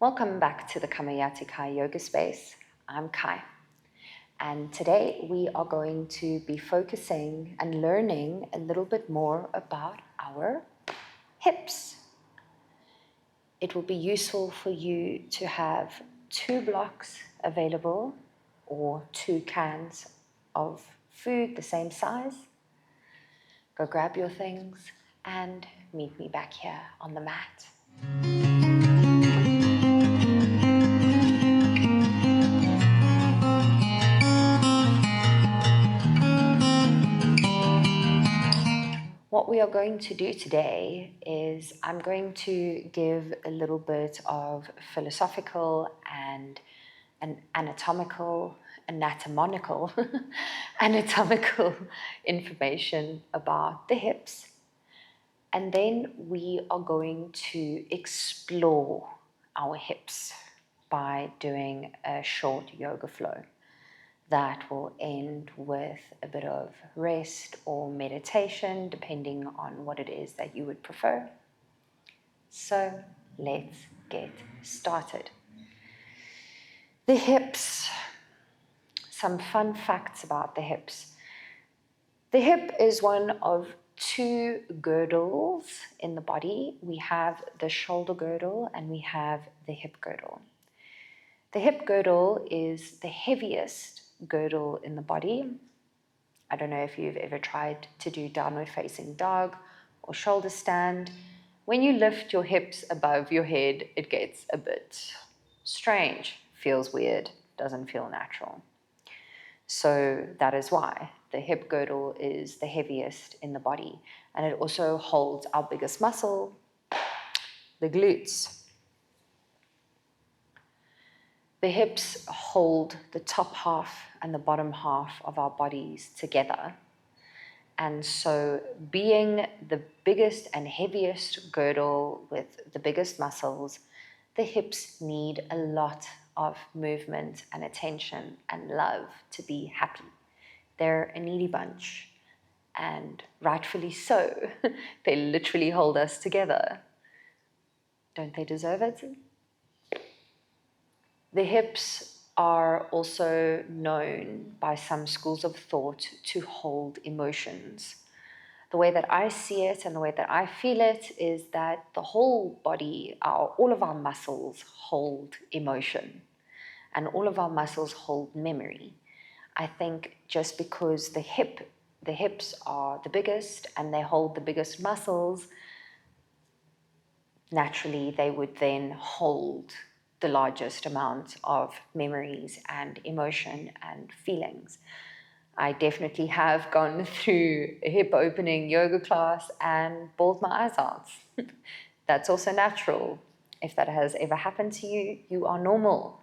Welcome back to the Kamayati Kai Yoga Space. I'm Kai, and today we are going to be focusing and learning a little bit more about our hips. It will be useful for you to have 2 blocks available or 2 cans of food the same size. Go grab your things and meet me back here on the mat. What we are going to do today is I'm going to give a little bit of philosophical and an anatomical information about the hips. And then we are going to explore our hips by doing a short yoga flow that will end with a bit of rest or meditation, depending on what it is that you would prefer. So let's get started. The hips. Some fun facts about the hips. The hip is one of 2 girdles in the body. We have the shoulder girdle and we have the hip girdle. The hip girdle is the heaviest girdle in the body. I don't know if you've ever tried to do downward facing dog or shoulder stand. When you lift your hips above your head, it gets a bit strange, feels weird, doesn't feel natural. So that is why the hip girdle is the heaviest in the body, and it also holds our biggest muscle, the glutes. The hips hold the top half and the bottom half of our bodies together. And so being the biggest and heaviest girdle with the biggest muscles, the hips need a lot of movement and attention and love to be happy. They're a needy bunch, and rightfully so. They literally hold us together. Don't they deserve it? The hips are also known by some schools of thought to hold emotions. The way that I see it and the way that I feel it is that the whole body, all of our muscles hold emotion, and all of our muscles hold memory. I think just because the hips are the biggest and they hold the biggest muscles, naturally they would then hold the largest amount of memories and emotion and feelings. I definitely have gone through a hip opening yoga class and bawled my eyes out. That's also natural. If that has ever happened to you, you are normal.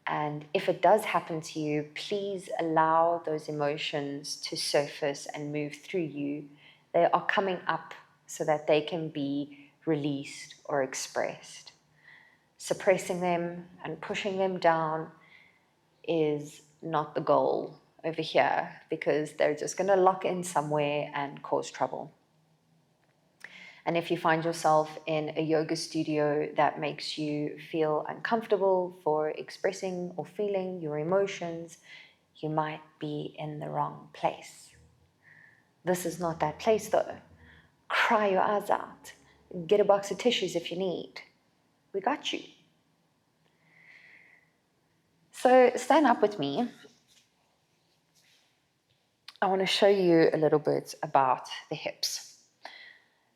And if it does happen to you, please allow those emotions to surface and move through you. They are coming up so that they can be released or expressed. Suppressing them and pushing them down is not the goal over here, because they're just going to lock in somewhere and cause trouble. And if you find yourself in a yoga studio that makes you feel uncomfortable for expressing or feeling your emotions, you might be in the wrong place. This is not that place though. Cry your eyes out. Get a box of tissues if you need. We got you. So stand up with me. I want to show you a little bit about the hips.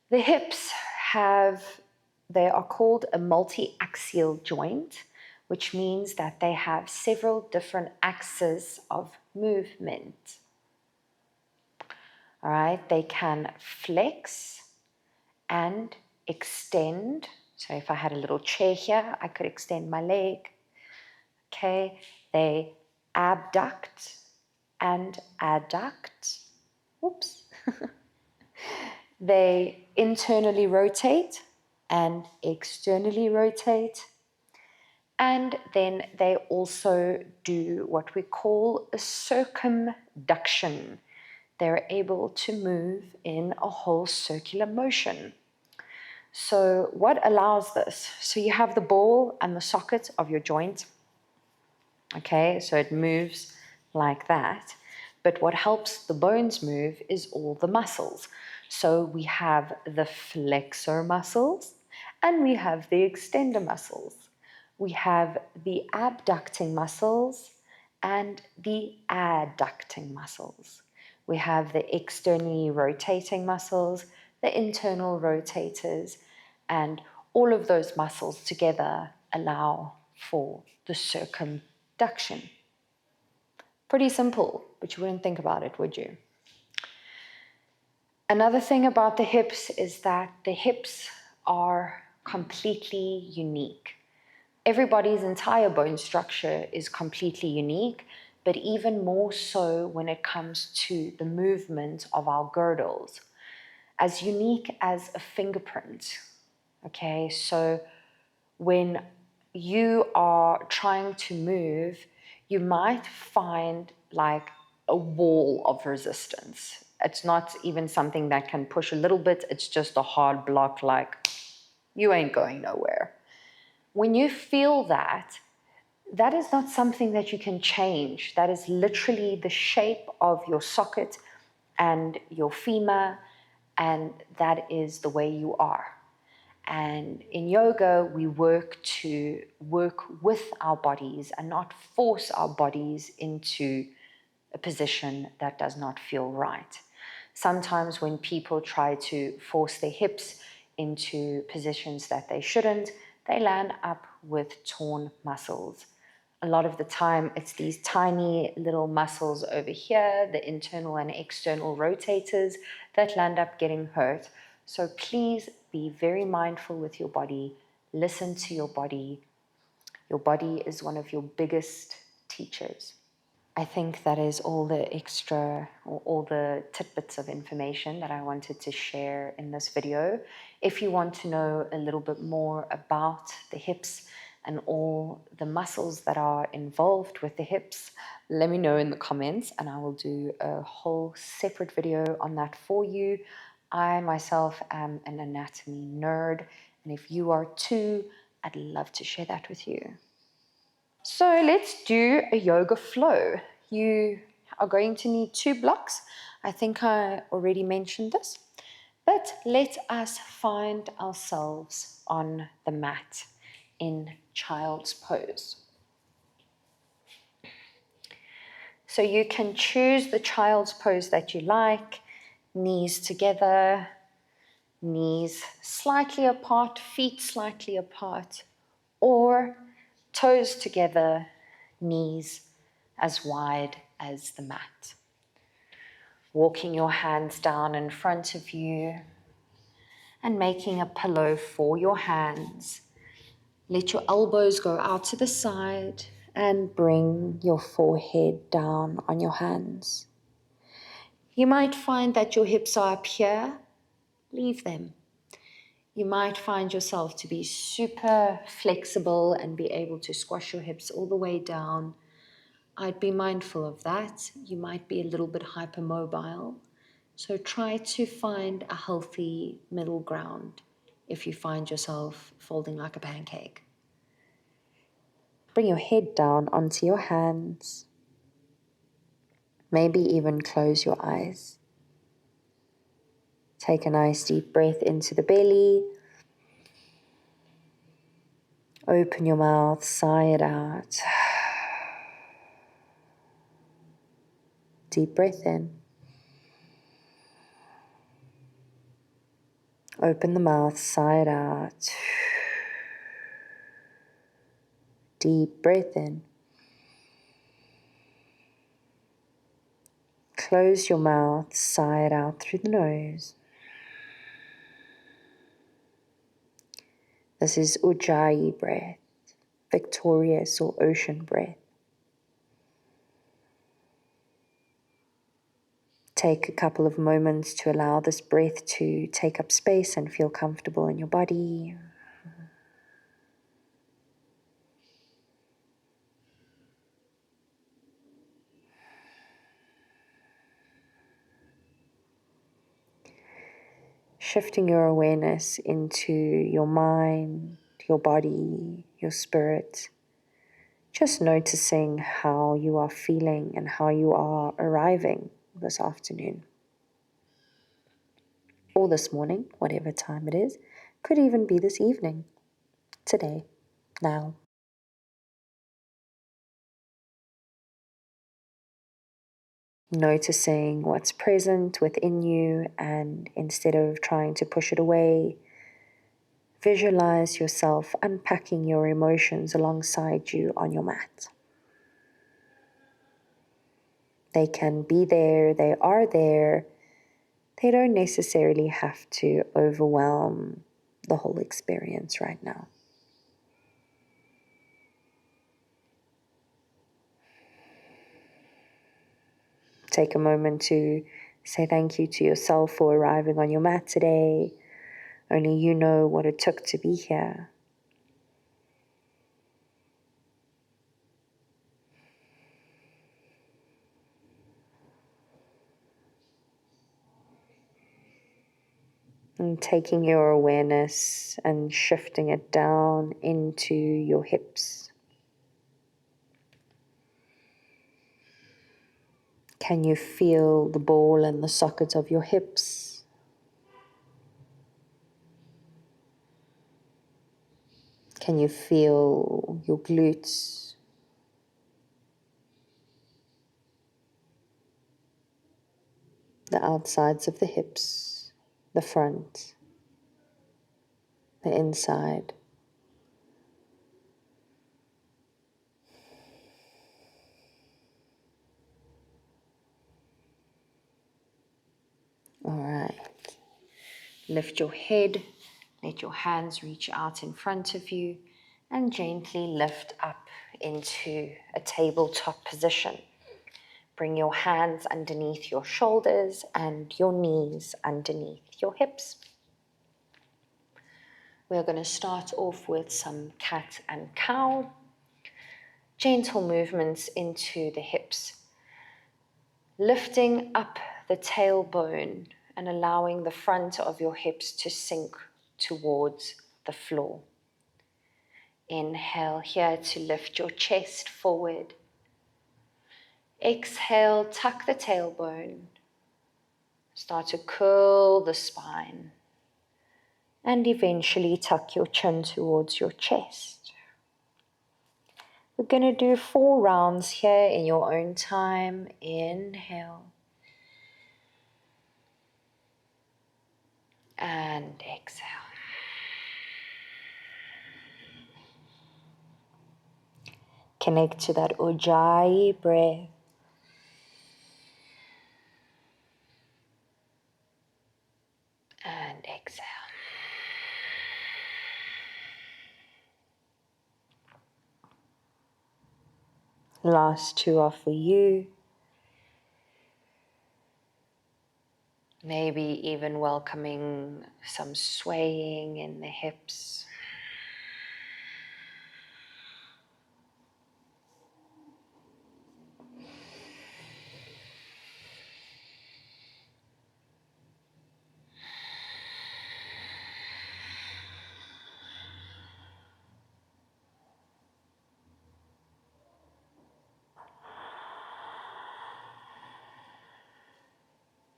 The hips they are called a multi-axial joint, which means that they have several different axes of movement. All right, they can flex and extend. So if I had a little chair here, I could extend my leg. Okay, they abduct and adduct. Oops. They internally rotate and externally rotate. And then they also do what we call a circumduction. They're able to move in a whole circular motion. So what allows this? So you have the ball and the socket of your joint. Okay, so it moves like that. But what helps the bones move is all the muscles. So we have the flexor muscles and we have the extender muscles. We have the abducting muscles and the adducting muscles. We have the externally rotating muscles, the internal rotators, and all of those muscles together allow for the circumduction. Pretty simple, but you wouldn't think about it, would you? Another thing about the hips is that the hips are completely unique. Everybody's entire bone structure is completely unique, but even more so when it comes to the movement of our girdles. As unique as a fingerprint. Okay, so when you are trying to move, you might find like a wall of resistance. It's not even something that can push a little bit, it's just a hard block, like you ain't going nowhere. When you feel that, that is not something that you can change. That is literally the shape of your socket and your femur, and that is the way you are. And in yoga, we work to work with our bodies and not force our bodies into a position that does not feel right. Sometimes when people try to force their hips into positions that they shouldn't, they land up with torn muscles. A lot of the time, it's these tiny little muscles over here, the internal and external rotators, that land up getting hurt. So please be very mindful with your body. Listen to your body. Your body is one of your biggest teachers. I think that is all the extra or all the tidbits of information that I wanted to share in this video. If you want to know a little bit more about the hips and all the muscles that are involved with the hips, let me know in the comments and I will do a whole separate video on that for you. I myself am an anatomy nerd, and if you are too, I'd love to share that with you. So let's do a yoga flow. You are going to need 2 blocks. I think I already mentioned this, but let us find ourselves on the mat in child's pose. So you can choose the child's pose that you like, knees together, knees slightly apart, feet slightly apart, or toes together, knees as wide as the mat. Walking your hands down in front of you and making a pillow for your hands. Let your elbows go out to the side and bring your forehead down on your hands. You might find that your hips are up here. Leave them. You might find yourself to be super flexible and be able to squash your hips all the way down. I'd be mindful of that. You might be a little bit hypermobile. So try to find a healthy middle ground if you find yourself folding like a pancake. Bring your head down onto your hands. Maybe even close your eyes. Take a nice deep breath into the belly. Open your mouth, sigh it out. Deep breath in. Open the mouth, sigh it out. Deep breath in. Close your mouth, sigh it out through the nose. This is Ujjayi breath, victorious or ocean breath. Take a couple of moments to allow this breath to take up space and feel comfortable in your body. shifting your awareness into your mind, your body, your spirit. Just noticing how you are feeling and how you are arriving this afternoon. Or this morning, whatever time it is. Could even be this evening, today, now. Noticing what's present within you, and instead of trying to push it away, visualize yourself unpacking your emotions alongside you on your mat. They can be there, they are there. They don't necessarily have to overwhelm the whole experience right now. Take a moment to say thank you to yourself for arriving on your mat today. Only you know what it took to be here. And taking your awareness and shifting it down into your hips. Can you feel the ball and the sockets of your hips? Can you feel your glutes? The outsides of the hips, the front, the inside. All right. Lift your head, let your hands reach out in front of you, and gently lift up into a tabletop position. Bring your hands underneath your shoulders and your knees underneath your hips. We're going to start off with some cat and cow. Gentle movements into the hips. Lifting up the tailbone and allowing the front of your hips to sink towards the floor. Inhale here to lift your chest forward. Exhale, tuck the tailbone. Start to curl the spine. And eventually tuck your chin towards your chest. We're going to do 4 rounds here in your own time. Inhale. And exhale. Connect to that Ujjayi breath. And exhale. Last 2 are for you. Maybe even welcoming some swaying in the hips.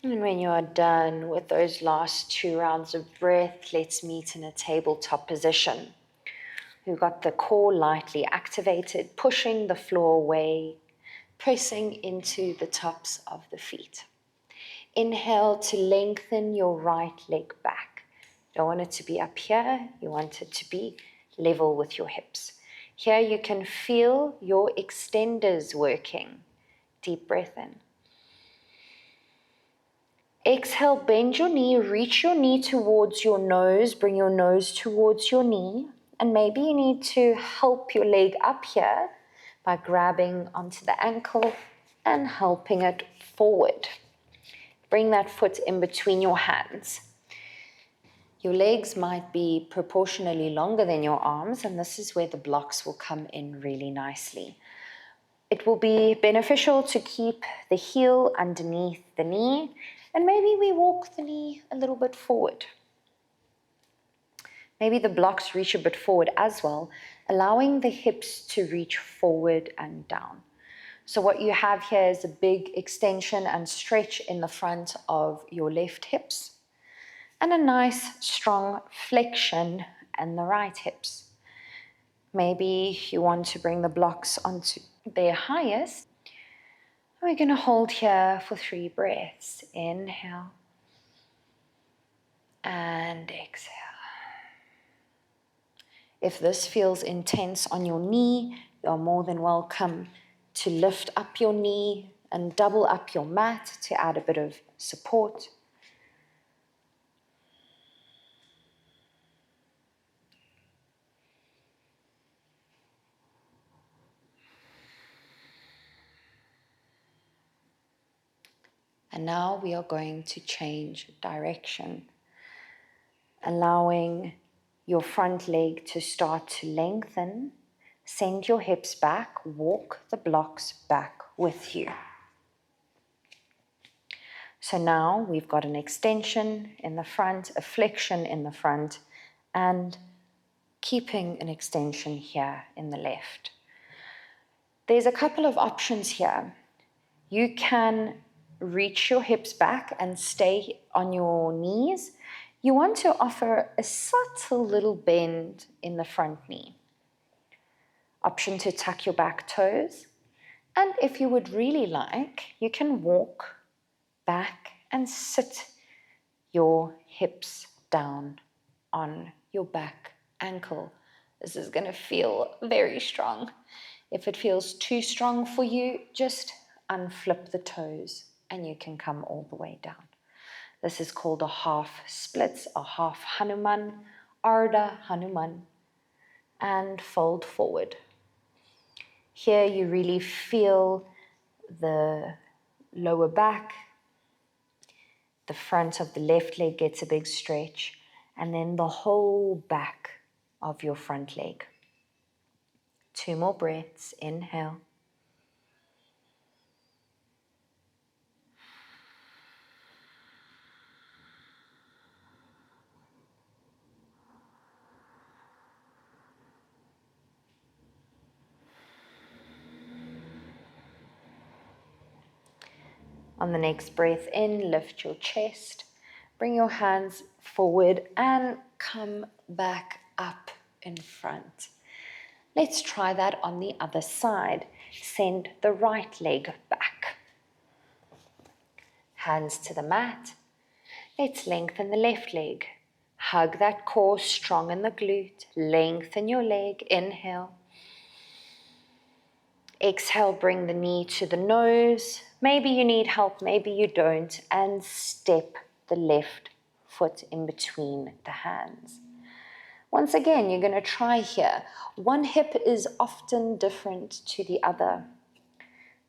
And when you are done with those last 2 rounds of breath, let's meet in a tabletop position. We've got the core lightly activated, pushing the floor away, pressing into the tops of the feet. Inhale to lengthen your right leg back. You don't want it to be up here, you want it to be level with your hips. Here you can feel your extenders working. Deep breath in. Exhale, bend your knee, reach your knee towards your nose, bring your nose towards your knee, and maybe you need to help your leg up here by grabbing onto the ankle and helping it forward. Bring that foot in between your hands. Your legs might be proportionally longer than your arms, and this is where the blocks will come in really nicely. It will be beneficial to keep the heel underneath the knee, and maybe we walk the knee a little bit forward. Maybe the blocks reach a bit forward as well, allowing the hips to reach forward and down. So what you have here is a big extension and stretch in the front of your left hips, and a nice strong flexion in the right hips. Maybe you want to bring the blocks onto their highest. We're going to hold here for 3 breaths. Inhale and exhale. If this feels intense on your knee, you are more than welcome to lift up your knee and double up your mat to add a bit of support. And now we are going to change direction, allowing your front leg to start to lengthen. Send your hips back, walk the blocks back with you. So now we've got an extension in the front, a flexion in the front, and keeping an extension here in the left. There's a couple of options here. You can reach your hips back and stay on your knees. You want to offer a subtle little bend in the front knee. Option to tuck your back toes. And if you would really like, you can walk back and sit your hips down on your back ankle. This is going to feel very strong. If it feels too strong for you, just unflip the toes and you can come all the way down. This is called a half splits, a half Hanuman, Ardha Hanuman, and fold forward. Here you really feel the lower back, the front of the left leg gets a big stretch, and then the whole back of your front leg. 2 more breaths. Inhale. On the next breath in, lift your chest, bring your hands forward and come back up in front. Let's try that on the other side. Send the right leg back. Hands to the mat. Let's lengthen the left leg. Hug that core strong in the glute. Lengthen your leg. Inhale. Exhale, bring the knee to the nose. Maybe you need help, maybe you don't. And step the left foot in between the hands. Once again, you're going to try here. One hip is often different to the other.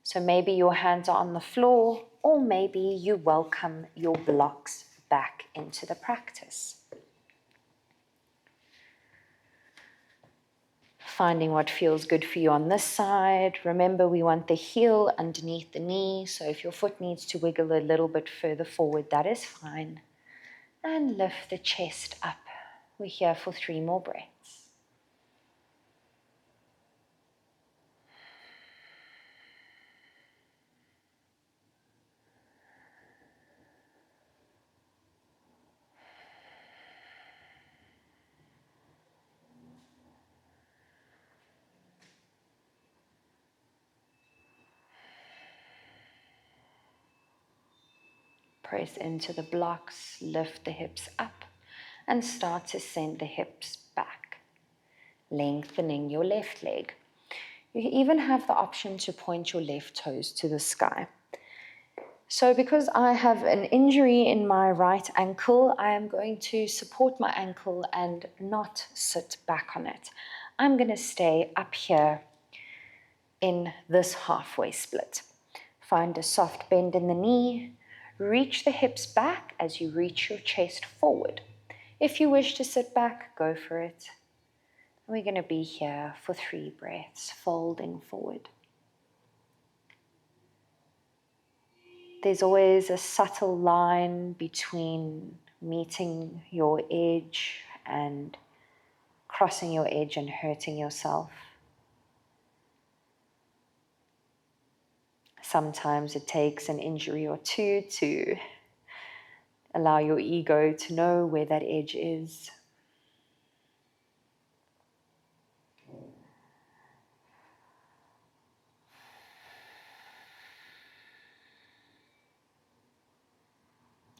So maybe your hands are on the floor, or maybe you welcome your blocks back into the practice. Finding what feels good for you on this side. Remember, we want the heel underneath the knee, so if your foot needs to wiggle a little bit further forward, that is fine. And lift the chest up. We're here for 3 more breaths. Press into the blocks, lift the hips up, and start to send the hips back, lengthening your left leg. You even have the option to point your left toes to the sky. So because I have an injury in my right ankle, I am going to support my ankle and not sit back on it. I'm going to stay up here in this halfway split. Find a soft bend in the knee. Reach the hips back as you reach your chest forward. If you wish to sit back, go for it. We're going to be here for 3 breaths, folding forward. There's always a subtle line between meeting your edge and crossing your edge and hurting yourself. Sometimes it takes an injury or two to allow your ego to know where that edge is.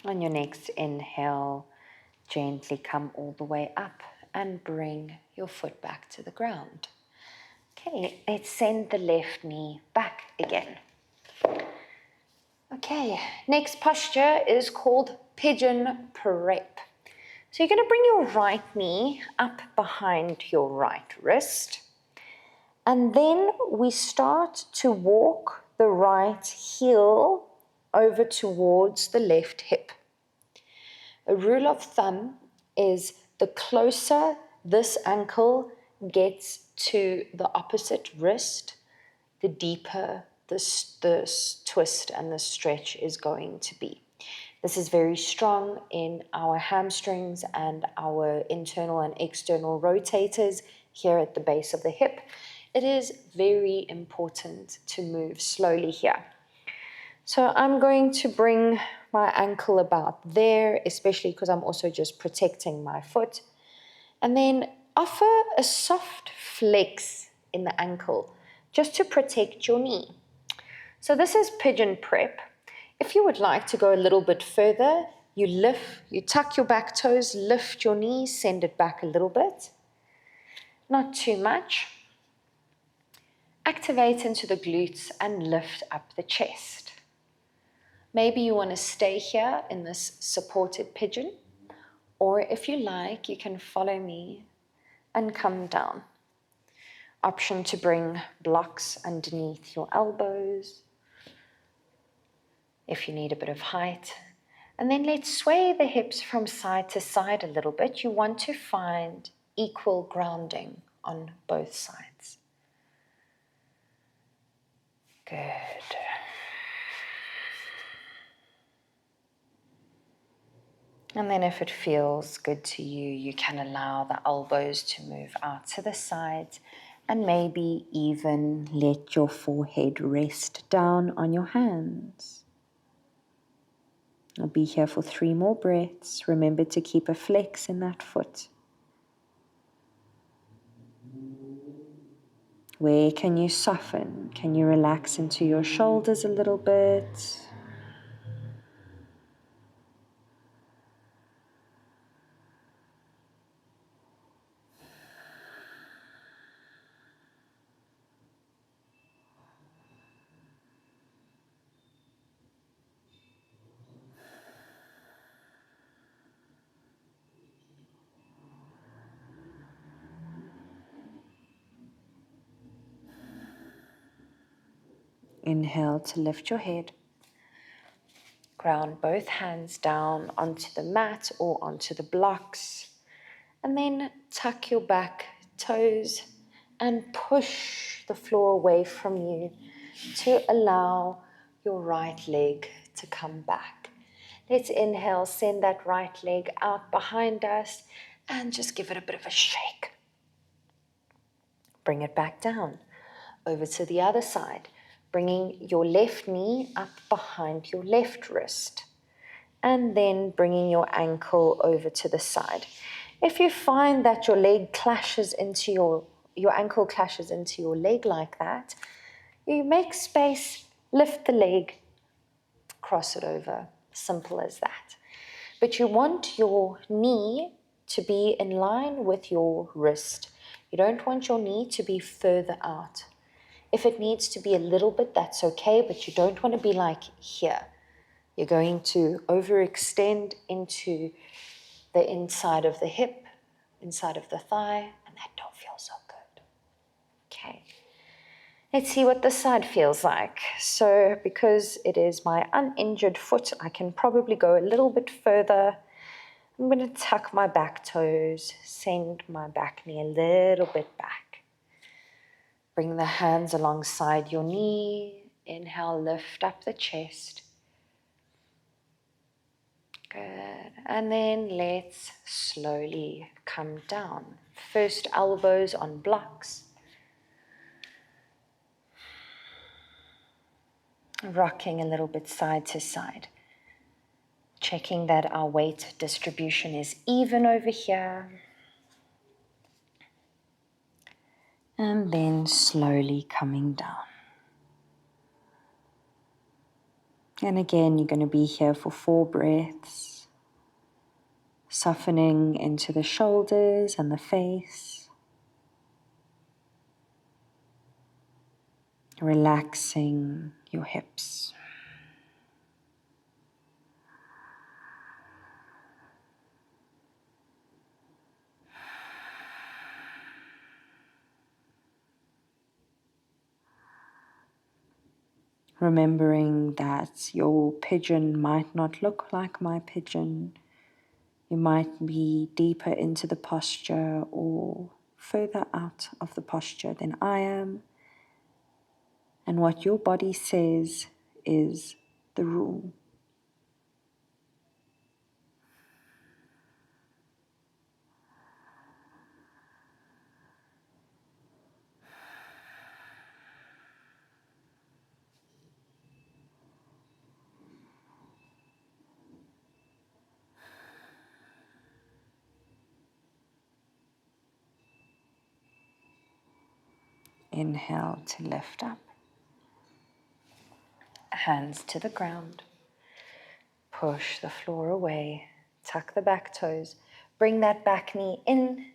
On your next inhale, gently come all the way up and bring your foot back to the ground. Okay, let's send the left knee back again. Okay, next posture is called Pigeon prep. So you're going to bring your right knee up behind your right wrist. And then we start to walk the right heel over towards the left hip. A rule of thumb is the closer this ankle gets to the opposite wrist, the deeper this twist and the stretch is going to be. This is very strong in our hamstrings and our internal and external rotators here at the base of the hip. It is very important to move slowly here. So I'm going to bring my ankle about there, especially because I'm also just protecting my foot. And then offer a soft flex in the ankle just to protect your knee. So this is Pigeon prep. If you would like to go a little bit further, you tuck your back toes, lift your knees, send it back a little bit. Not too much. Activate into the glutes and lift up the chest. Maybe you want to stay here in this supported pigeon, or if you like, you can follow me and come down. Option to bring blocks underneath your elbows if you need a bit of height. And then let's sway the hips from side to side a little bit. You want to find equal grounding on both sides. Good. And then if it feels good to you, you can allow the elbows to move out to the sides and maybe even let your forehead rest down on your hands. I'll be here for 3 more breaths. Remember to keep a flex in that foot. Where can you soften? Can you relax into your shoulders a little bit? Inhale to lift your head. Ground both hands down onto the mat or onto the blocks. And then tuck your back toes and push the floor away from you to allow your right leg to come back. Let's inhale, send that right leg out behind us and just give it a bit of a shake. Bring it back down. Over to the other side, bringing your left knee up behind your left wrist. And then bringing your ankle over to the side. If you find that your leg clashes into your ankle clashes into your leg like that, you make space, lift the leg, cross it over. Simple as that. But you want your knee to be in line with your wrist. You don't want your knee to be further out. If it needs to be a little bit, that's okay, but you don't want to be like here. You're going to overextend into the inside of the hip, inside of the thigh, and that don't feel so good. Okay. Let's see what this side feels like. So because it is my uninjured foot, I can probably go a little bit further. I'm going to tuck my back toes, send my back knee a little bit back. Bring the hands alongside your knee. Inhale, lift up the chest. Good. And then let's slowly come down. First elbows on blocks. Rocking a little bit side to side. Checking that our weight distribution is even over here. And then slowly coming down. And again, you're going to be here for 4 breaths. Softening into the shoulders and the face. Relaxing your hips. Remembering that your pigeon might not look like my pigeon. You might be deeper into the posture or further out of the posture than I am. And what your body says is the rule. Inhale to lift up. Hands to the ground. Push the floor away. Tuck the back toes. Bring that back knee in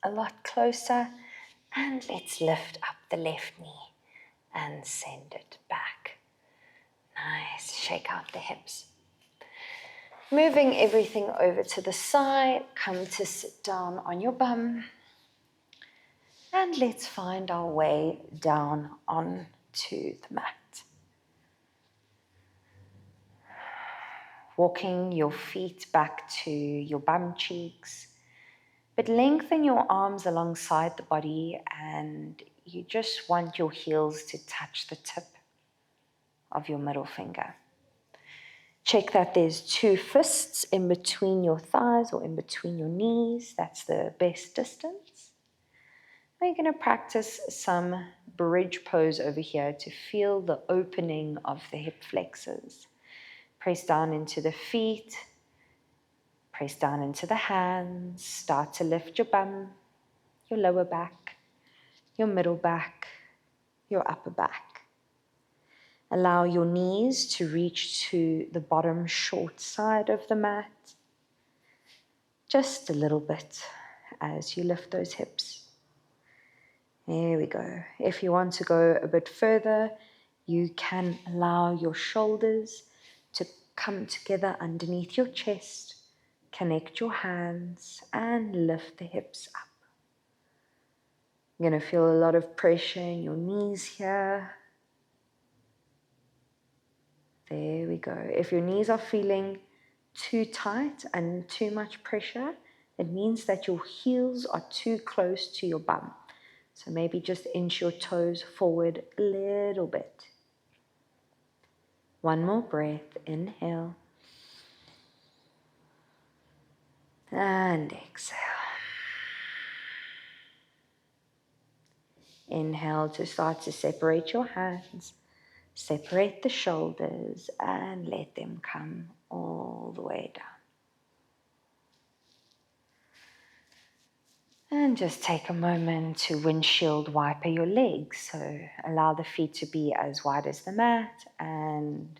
a lot closer. And let's lift up the left knee and send it back. Nice. Shake out the hips. Moving everything over to the side. Come to sit down on your bum. And let's find our way down onto the mat. Walking your feet back to your bum cheeks, but lengthen your arms alongside the body, and you just want your heels to touch the tip of your middle finger. Check that there's 2 fists in between your thighs or in between your knees. That's the best distance. We're going to practice some bridge pose over here to feel the opening of the hip flexors. Press down into the feet. Press down into the hands. Start to lift your bum, your lower back, your middle back, your upper back. Allow your knees to reach to the bottom short side of the mat. Just a little bit as you lift those hips. There we go. If you want to go a bit further, you can allow your shoulders to come together underneath your chest. Connect your hands and lift the hips up. You're going to feel a lot of pressure in your knees here. There we go. If your knees are feeling too tight and too much pressure, it means that your heels are too close to your bum. So maybe just inch your toes forward a little bit. One more breath. Inhale. And exhale. Inhale to start to separate your hands. Separate the shoulders and let them come all the way down. And just take a moment to windshield wiper your legs. So allow the feet to be as wide as the mat and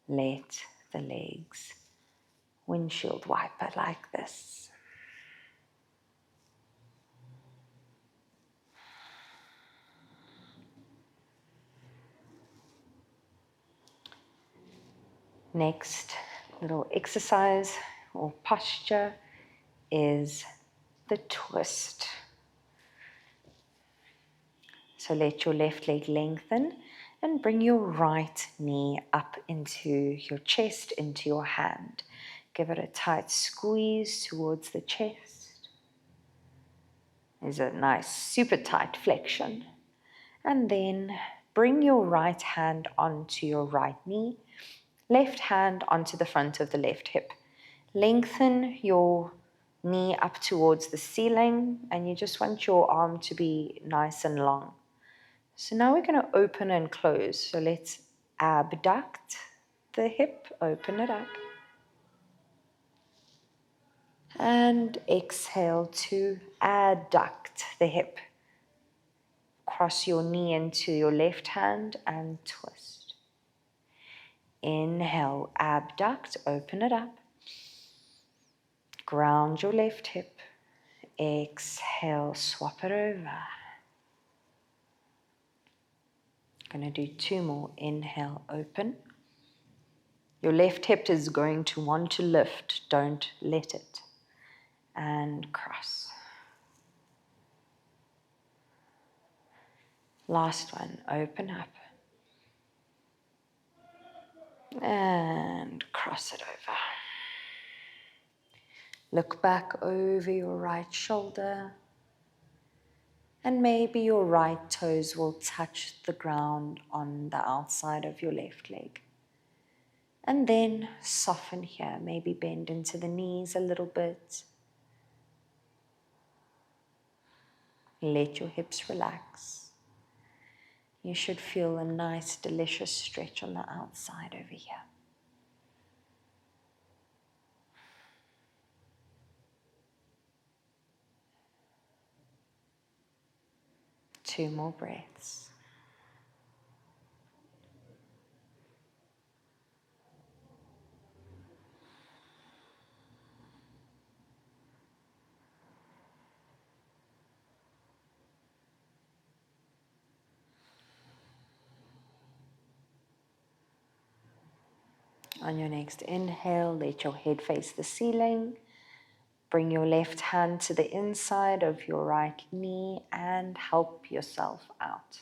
let the legs windshield wiper like this. Next little exercise or posture is the twist. So let your left leg lengthen and bring your right knee up into your chest, into your hand. Give it a tight squeeze towards the chest. There's a nice super tight flexion. And then bring your right hand onto your right knee, left hand onto the front of the left hip. Lengthen your knee up towards the ceiling, and you just want your arm to be nice and long. So now we're going to open and close. So let's abduct the hip, open it up. And exhale to adduct the hip. Cross your knee into your left hand and twist. Inhale, abduct, open it up. Ground your left hip. Exhale, swap it over. Going to do 2 more. Inhale, open. Your left hip is going to want to lift. Don't let it. And cross. Last one. Open up. And cross it over. Look back over your right shoulder. And maybe your right toes will touch the ground on the outside of your left leg. And then soften here. Maybe bend into the knees a little bit. Let your hips relax. You should feel a nice, delicious stretch on the outside over here. Two more breaths. On your next inhale, let your head face the ceiling. Bring your left hand to the inside of your right knee and help yourself out.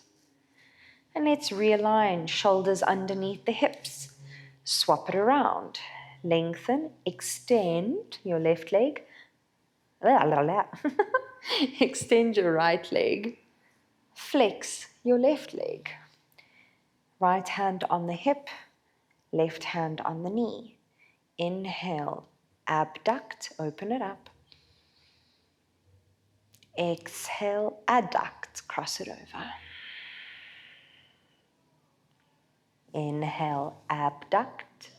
And let's realign, shoulders underneath the hips. Swap it around. Lengthen, extend your left leg. Extend your right leg. Flex your left leg. Right hand on the hip, left hand on the knee. Inhale, abduct, open it up. Exhale, adduct, cross it over. Inhale, abduct.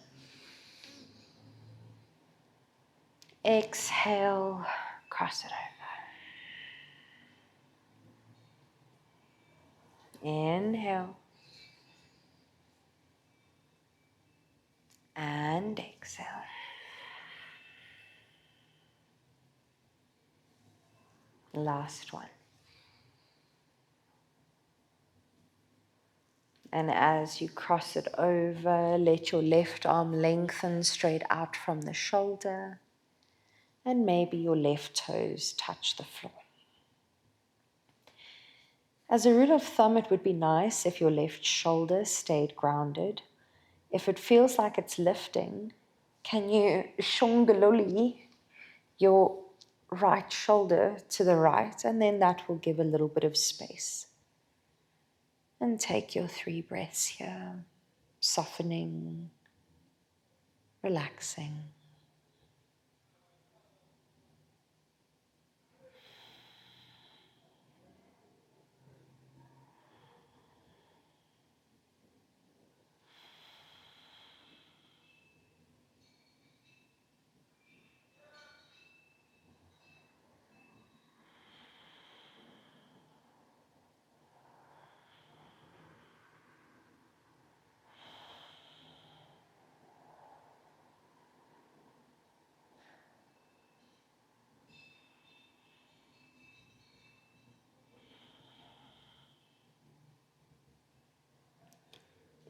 Exhale, cross it over. Inhale. And exhale. Last one. And as you cross it over, let your left arm lengthen straight out from the shoulder. And maybe your left toes touch the floor. As a rule of thumb, it would be nice if your left shoulder stayed grounded. If it feels like it's lifting, can you shongololi your right shoulder to the right, and then that will give a little bit of space. And take your 3 breaths here, softening, relaxing.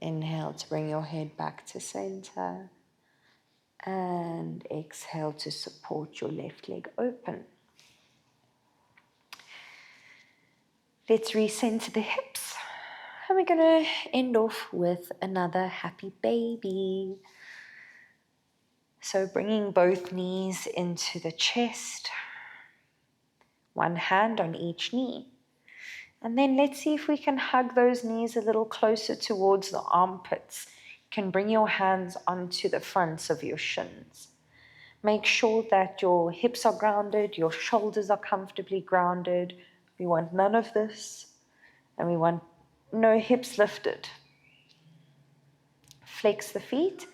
Inhale to bring your head back to center. And exhale to support your left leg open. Let's recenter the hips. And we're going to end off with another happy baby. So bringing both knees into the chest. One hand on each knee. And then let's see if we can hug those knees a little closer towards the armpits. You can bring your hands onto the fronts of your shins. Make sure that your hips are grounded, your shoulders are comfortably grounded. We want none of this, and we want no hips lifted. Flex the feet,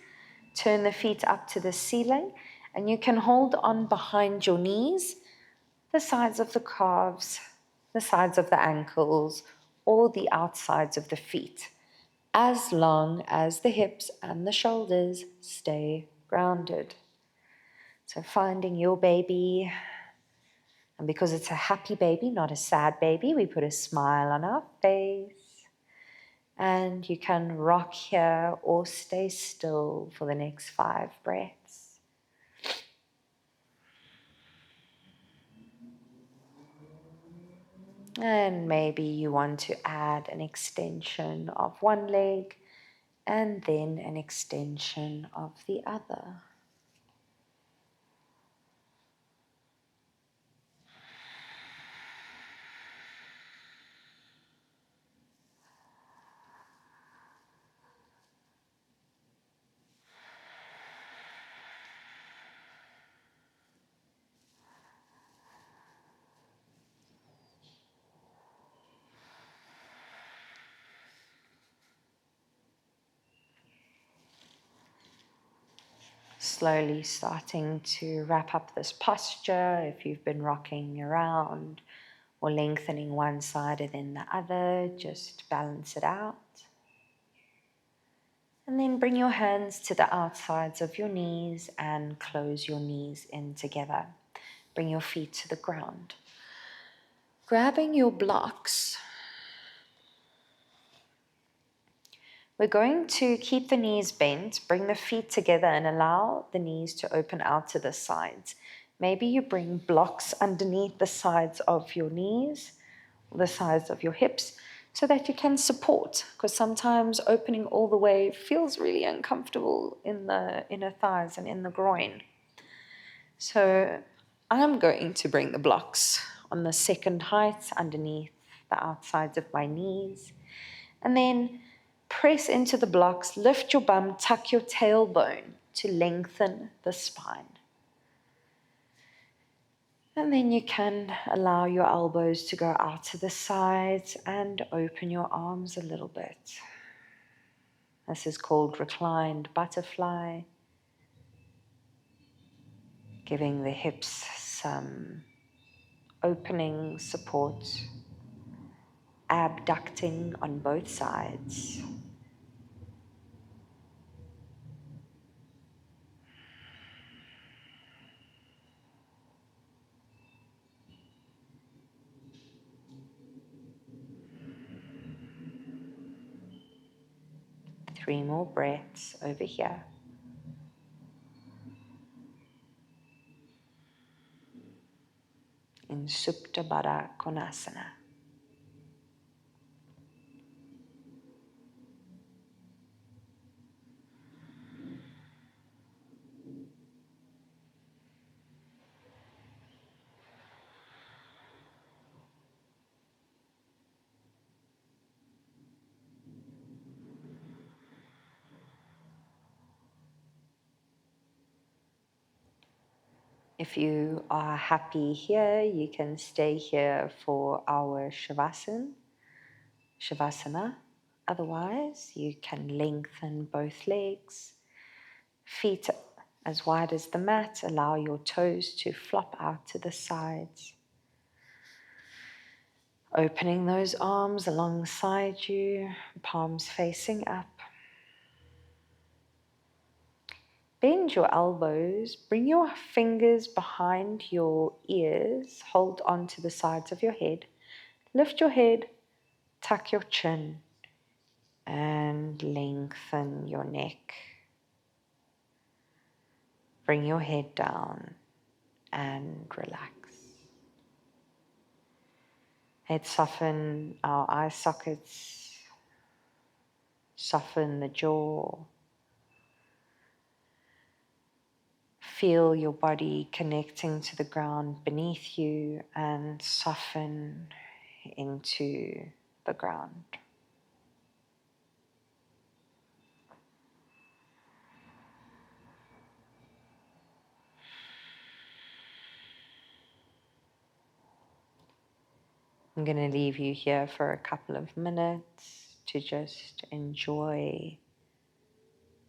turn the feet up to the ceiling, and you can hold on behind your knees, the sides of the calves, the sides of the ankles, or the outsides of the feet, as long as the hips and the shoulders stay grounded. So finding your baby, and because it's a happy baby, not a sad baby, we put a smile on our face. And you can rock here or stay still for the next 5 breaths. And maybe you want to add an extension of one leg and then an extension of the other. Slowly starting to wrap up this posture if you've been rocking around or lengthening one side and then the other, just balance it out. And then bring your hands to the outsides of your knees and close your knees in together. Bring your feet to the ground. Grabbing your blocks, we're going to keep the knees bent, bring the feet together and allow the knees to open out to the sides. Maybe you bring blocks underneath the sides of your knees, the sides of your hips, so that you can support, because sometimes opening all the way feels really uncomfortable in the inner thighs and in the groin. So I'm going to bring the blocks on the second height underneath the outsides of my knees, and then press into the blocks, lift your bum, tuck your tailbone to lengthen the spine. And then you can allow your elbows to go out to the sides and open your arms a little bit. This is called reclined butterfly, giving the hips some opening support, abducting on both sides. Three more breaths over here. In Supta Baddha Konasana. If you are happy here, you can stay here for our Shavasana. Otherwise, you can lengthen both legs, feet as wide as the mat, allow your toes to flop out to the sides. Opening those arms alongside you, palms facing up. Bend your elbows, bring your fingers behind your ears, hold on to the sides of your head, lift your head, tuck your chin, and lengthen your neck. Bring your head down and relax. Let's soften our eye sockets, soften the jaw. Feel your body connecting to the ground beneath you and soften into the ground. I'm going to leave you here for a couple of minutes to just enjoy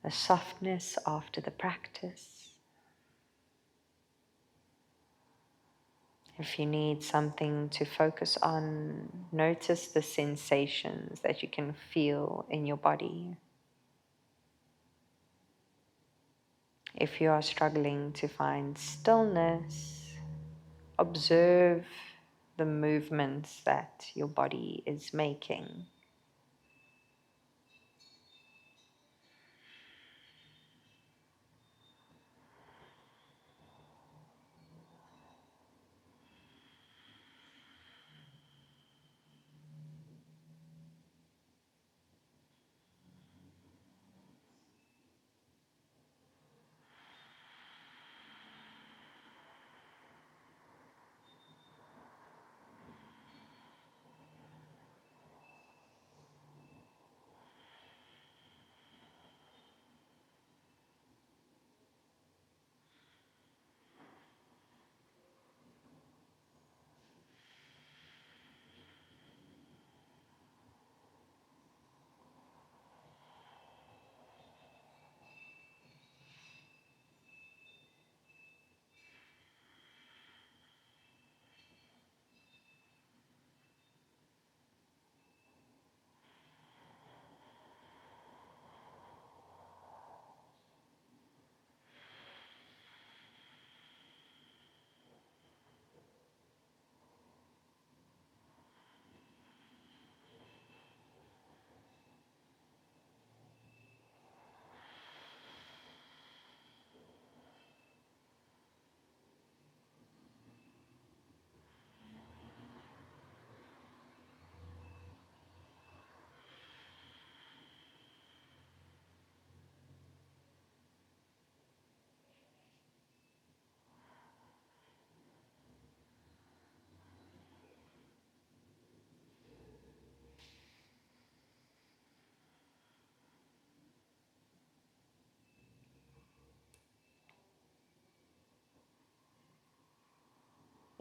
the softness after the practice. If you need something to focus on, notice the sensations that you can feel in your body. If you are struggling to find stillness, observe the movements that your body is making.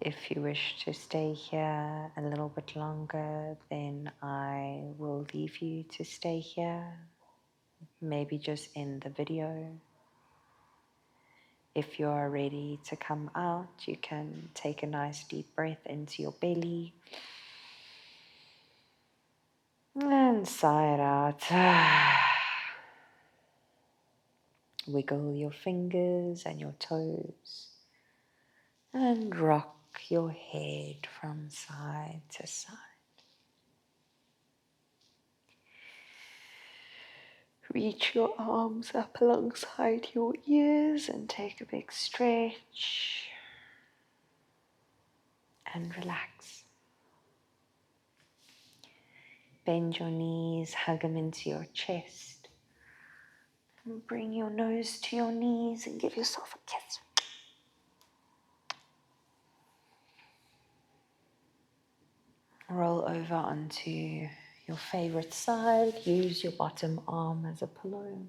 If you wish to stay here a little bit longer, then I will leave you to stay here, maybe just end the video. If you are ready to come out, you can take a nice deep breath into your belly and sigh it out. Wiggle your fingers and your toes and rock your head from side to side. Reach your arms up alongside your ears and take a big stretch and relax. Bend your knees, hug them into your chest, and bring your nose to your knees and give yourself a kiss. Roll over onto your favorite side. Use your bottom arm as a pillow.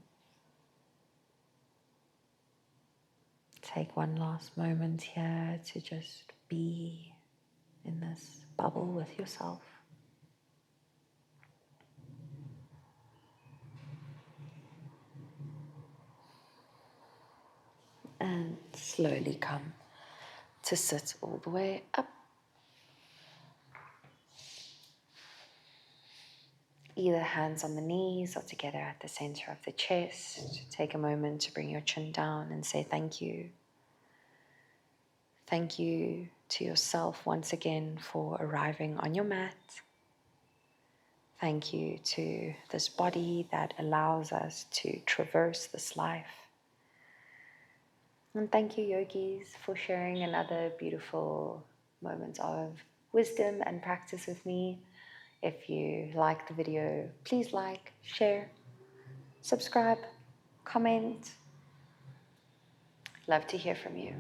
Take one last moment here to just be in this bubble with yourself. And slowly come to sit all the way up. Either hands on the knees or together at the center of the chest. Take a moment to bring your chin down and say thank you. Thank you to yourself once again for arriving on your mat. Thank you to this body that allows us to traverse this life. And thank you, yogis, for sharing another beautiful moment of wisdom and practice with me. If you like the video, please like, share, subscribe, comment. Love to hear from you.